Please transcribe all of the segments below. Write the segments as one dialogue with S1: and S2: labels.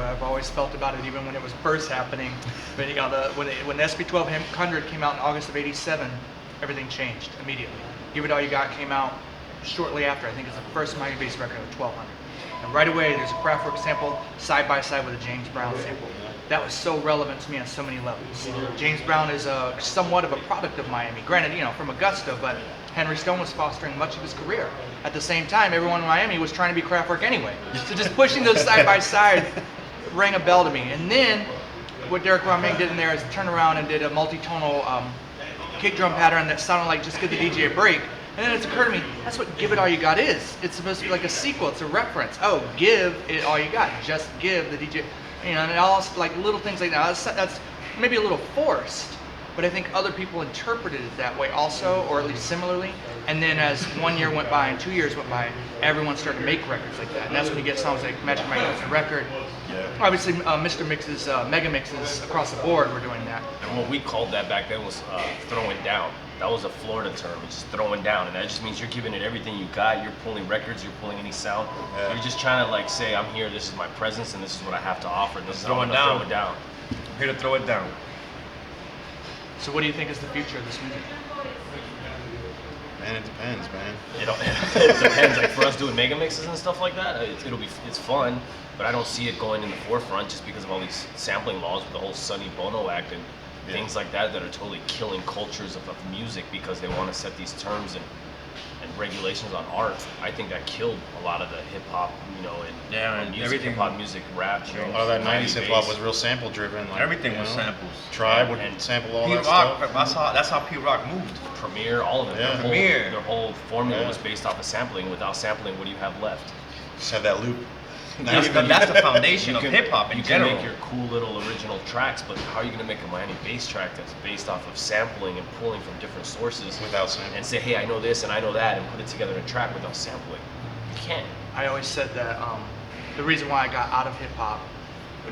S1: way I've always felt about it, even when it was first happening. But you know, when the SB1200 came out in August of '87, everything changed immediately. Give It All You Got came out shortly after. I think it's the first Miami bass record of 1200. And right away, there's a Kraftwerk sample side by side with a James Brown sample. That was so relevant to me on so many levels. James Brown is somewhat of a product of Miami, granted, you know, from Augusta, but Henry Stone was fostering much of his career. At the same time, everyone in Miami was trying to be Kraftwerk anyway. So just pushing those side by side rang a bell to me. And then what Derek Romang did in there is turn around and did a multi-tonal kick drum pattern that sounded like just give the DJ a break. And then it's occurred to me, that's what Give It All You Got is. It's supposed to be like a sequel, it's a reference. Oh, give it all you got. Just give the DJ, you know, and all like little things like that. That's maybe a little forced, but I think other people interpreted it that way also, or at least similarly. And then as 1 year went by and 2 years went by, everyone started to make records like that. And that's when you get songs like Magic Mike Johnson Record.
S2: Yeah.
S1: Obviously, Mr. Mix's mega mixes across the board were doing that.
S3: And what we called that back then was throwing down. That was a Florida term, it's just throwing down. And that just means you're giving it everything you got. You're pulling records, you're pulling any sound.
S2: Yeah.
S3: You're just trying to like say, I'm here, this is my presence, and this is what I have to offer. This is how
S4: Throwing
S3: I'm gonna
S4: down.
S3: throw it down.
S4: I'm here to throw it down.
S1: So what do you think is the future of this music?
S2: Man, it depends, man.
S3: It depends. Like for us doing mega mixes and stuff like that, it's fun, but I don't see it going in the forefront just because of all these sampling laws with the whole Sonny Bono Act and things like that are totally killing cultures of music because they want to set these terms and regulations on art. I think that killed a lot of the hip hop, you know, and music,
S4: everything.
S3: hip hop music, rap, you know.
S2: A lot of that 90s hip hop
S3: bass.
S2: was real sample driven. Like,
S4: Everything
S2: you
S4: was
S2: know,
S4: samples.
S2: Tribe would
S3: And
S2: sample all
S4: P
S2: that
S4: Rock,
S2: stuff.
S4: that's how P Rock moved.
S3: Premiere, all of it.
S2: Yeah.
S3: Their whole formula
S2: Yeah.
S3: was based off of sampling. Without sampling, what do you have left?
S2: Just have that loop.
S4: That's the foundation of hip hop in
S3: you
S4: general.
S3: can make your cool little original tracks, but how are you going to make a Miami bass track that's based off of sampling and pulling from different sources
S2: Without sampling.
S3: and say, hey, I know this and I know that, and put it together in a track without sampling? You can't.
S1: I always said that the reason why I got out of hip hop,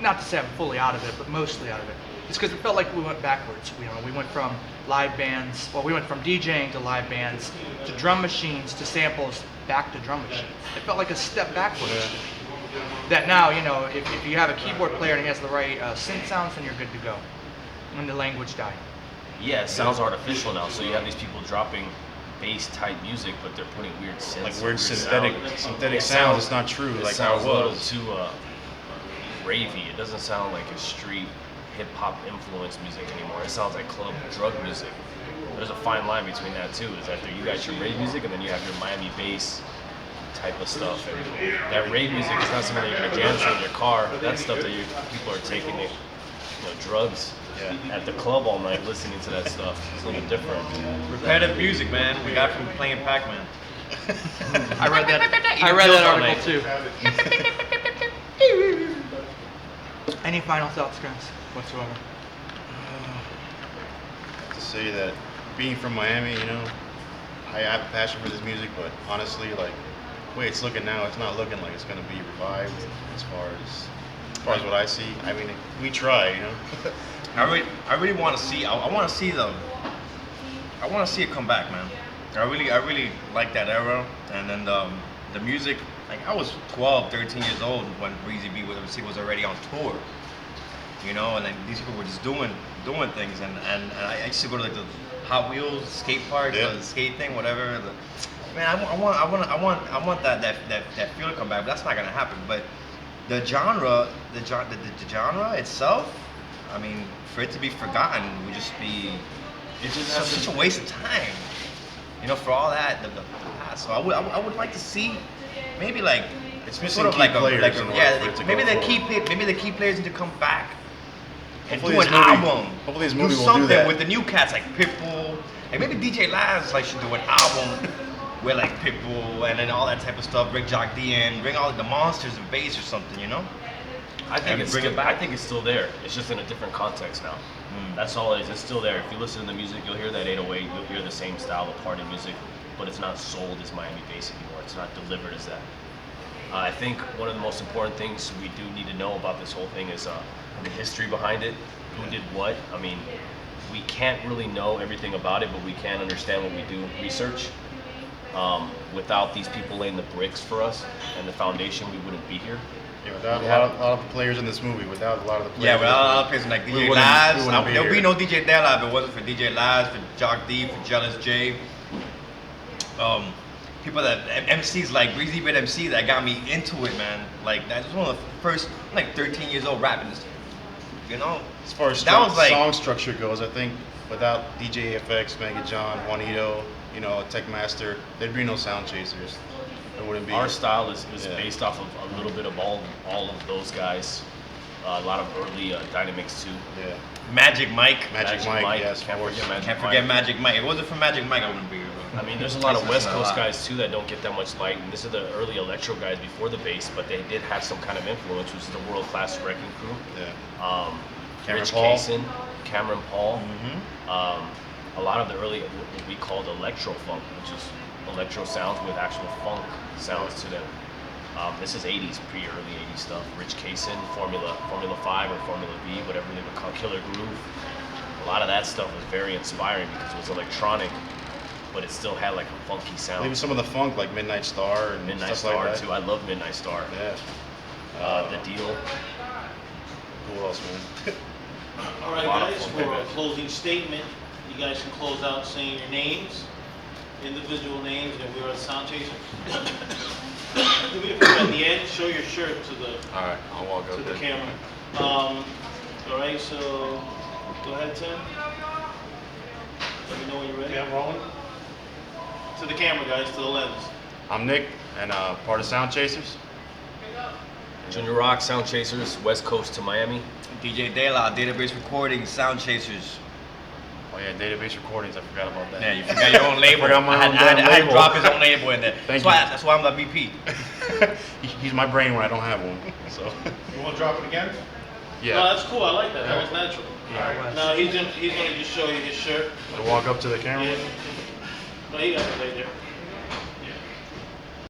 S1: not to say I'm fully out of it, but mostly out of it, is because it felt like we went backwards. We went from live bands, we went from DJing to live bands, to drum machines, to samples, back to drum machines. It felt like a step backwards.
S2: Yeah.
S1: That now, you know, if you have a keyboard player and he has the right synth sounds, then you're good to go. And the language died.
S3: Yeah, it sounds artificial now, so you have these people dropping bass type music, but they're putting weird synths.
S2: Like weird
S3: sound.
S2: synthetic sounds. It's not true. Like how
S3: sounds
S2: it
S3: a little
S2: was.
S3: too ravey. It doesn't sound like a street hip hop influenced music anymore. It sounds like club drug music. There's a fine line between that too. Is that you got your rave music and then you have your Miami bass type of stuff. And that rave music is not something that you're gonna jam to in your car. That's stuff that people are taking, drugs at the club all night listening to that stuff. It's a little different.
S4: Repetitive music, man. We got from playing Pac-Man.
S1: I read that article too. Any final thoughts, guys, whatsoever?
S2: To say that being from Miami, you know, I have a passion for this music, but honestly, like the way it's looking now, it's not looking like it's gonna be revived as far as what I see. I mean, we try, you know.
S4: I really want to see. I want to see them. I want to see it come back, man. I really like that era, and then the music. Like I was 12, 13 years old when Breezy B was already on tour, you know, and then these people were just doing things, and I used to go to like the Hot Wheels skate park, the skate thing, whatever. Man, I want that feel to come back, but that's not gonna happen. But the genre itself, I mean, for it to be forgotten would just be such a waste of time, you know, for all that the past. So I would like to see maybe like
S2: It's missing
S4: sort of
S2: key
S4: like
S2: players in order for it to
S4: maybe
S2: go
S4: the
S2: forward.
S4: key players need to come back and
S2: Hopefully
S4: do
S2: this
S4: an
S2: movie-
S4: album.
S2: hopefully this
S4: do
S2: movie will do
S4: something
S2: that.
S4: with the new cats like Pitbull, like maybe DJ Labs like should do an album with like Pitbull and then all that type of stuff. Bring Jock D in, bring all the monsters of bass or something, you know.
S3: I think
S4: And
S3: it's
S4: bring
S3: still,
S4: it back.
S3: I think it's still there. It's just in a different context now. That's all it is. It's still there. If you listen to the music, you'll hear that 808. You'll hear the same style of party music, but it's not sold as Miami bass anymore. It's not delivered as that. I think one of the most important things we do need to know about this whole thing is the history behind it. Who did what? I mean, we can't really know everything about it, but we can understand when we do research. Without these people laying the bricks for us and the foundation, we wouldn't be here.
S2: Yeah, without
S3: We
S2: a lot
S3: have-
S2: of the players in this movie, without a lot of the players.
S4: Yeah,
S2: in
S4: but
S2: this
S4: I'll
S2: movie,
S4: place like
S2: we
S4: DJ
S2: wouldn't-
S4: Lives.
S2: we wouldn't be
S4: There'll be
S2: here.
S4: no DJ Daylight if it wasn't for DJ Lives, for Jock D, for Jealous J. People that MCs like Breezy Bit MC that got me into it, man. Like that was one of the first, like 13 years old rapping this. You know,
S2: As far as
S4: that was like
S2: song structure goes, I think without DJ FX, Mega John, Juanito, you know, Tech Master, there'd be no Sound Chasers. There wouldn't be.
S3: Our style is
S2: Yeah.
S3: based off of a little bit of all of those guys. A lot of early Dynamics too.
S2: Yeah.
S4: Magic Mike.
S2: Magic Mike, yes,
S3: can't
S2: of course.
S3: forget Magic
S4: Can't
S3: Mike.
S4: forget Magic Mike. If it wasn't for Magic Mike, I wouldn't be here. Bro.
S3: I mean, there's a lot of
S4: Listen
S3: West
S4: to a
S3: Coast
S4: lot.
S3: guys too that don't get that much light, and this is the early electro guys before the bass, but they did have some kind of influence, which is the World Class Wrecking Crew.
S2: Yeah.
S3: Rich
S2: Paul.
S3: Kaysen, Cameron Paul.
S4: Mm-hmm.
S3: A lot of the early what we called electro funk, which is electro sounds with actual funk sounds to them. This is 80s, early 80s stuff. Rich Kaysen, Formula 5 or Formula V, whatever they would call Killer Groove. A lot of that stuff was very inspiring because it was electronic, but it still had like a funky sound.
S2: Maybe some of the funk like Midnight Star and
S3: Midnight
S2: stuff
S3: Star
S2: like that.
S3: too. I love Midnight Star.
S2: Yeah.
S3: The Deal.
S2: Who else, man?
S5: All right,
S3: A lot of
S5: guys,
S3: fun
S5: for a
S3: babies.
S5: closing statement, you guys can close out saying your names, individual names, and we are the Sound Chasers. At the end, show your shirt to the
S2: All right, I'll walk
S5: to
S2: up
S5: the
S2: there.
S5: camera. All right, so go ahead, Tim. Let me know when you're ready.
S2: I'm rolling.
S5: To the camera, guys, to the lens.
S2: I'm Nick, and part of Sound Chasers.
S3: Junior Rock, Sound Chasers, West Coast to Miami.
S4: DJ Daylight, Database Recordings, Sound Chasers.
S2: Oh yeah, Database Recordings. I forgot about that.
S4: Yeah, you forgot your own label.
S2: Forgot my
S4: I had,
S2: own
S4: I had-
S2: damn
S4: I had to
S2: label.
S4: drop his own label in there.
S2: Thank
S4: That's
S2: you.
S4: why I'm the VP.
S2: He's my brain when I don't have one. So.
S6: You want to drop it again?
S2: Yeah.
S5: No, that's cool. I like that. That was natural.
S1: Yeah.
S5: Now he's gonna just show you his shirt.
S2: I walk up to the camera.
S5: Yeah. No, you got it right there.